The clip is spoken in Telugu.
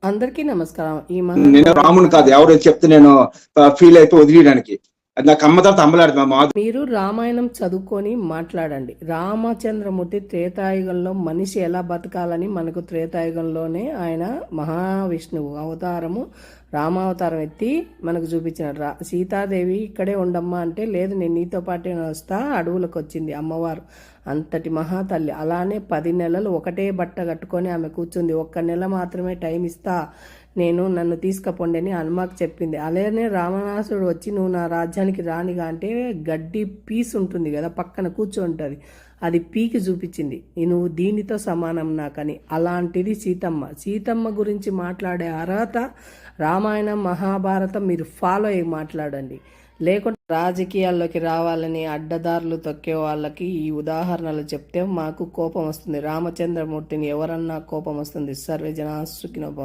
అందరికీ నమస్కారం. నేను రాముని కాదు, ఎవరు చెప్తే నేను ఫీల్ అయిపోయి వదిలేయడానికి. అది నాకు అమ్మ తర్వాత అమ్మలాడు మా మాది. మీరు రామాయణం చదువుకొని మాట్లాడండి. రామచంద్రమూర్తి త్రేతాయుగంలో మనిషి ఎలా బతకాలని మనకు త్రేతాయుగంలోనే ఆయన మహావిష్ణువు అవతారము రామావతారం ఎత్తి మనకు చూపించినాడు. సీతాదేవి ఇక్కడే ఉండమ్మా అంటే లేదు నేను నీతో పాటే వస్తా, అడవులకు వచ్చింది అమ్మవారు. అంతటి మహాతల్లి. అలానే 10 నెలలు ఒకటే బట్ట కట్టుకొని ఆమె కూర్చుంది. 1 నెల మాత్రమే టైం ఇస్తా, నన్ను తీసుకపోండి అని హనుమాకు చెప్పింది. అలానే రావణాసుడు వచ్చి నువ్వు నా రాజ్యానికి రానిగా అంటే గడ్డి పీస్ ఉంటుంది కదా పక్కన కూర్చోంటుంది, అది పీకి చూపించింది, నువ్వు దీనితో సమానం నాకని. అలాంటిది సీతమ్మ గురించి మాట్లాడే అర్హత రామాయణం మహాభారతం మీరు ఫాలో అయ్యి మాట్లాడండి. లేకుంటే రాజకీయాల్లోకి రావాలని అడ్డదారులు తొక్కే వాళ్ళకి ఈ ఉదాహరణలు చెప్తే మాకు కోపం వస్తుంది. రామచంద్రమూర్తిని ఎవరన్నా కోపం వస్తుంది. సర్వే జనా సుఖినో భవంతు.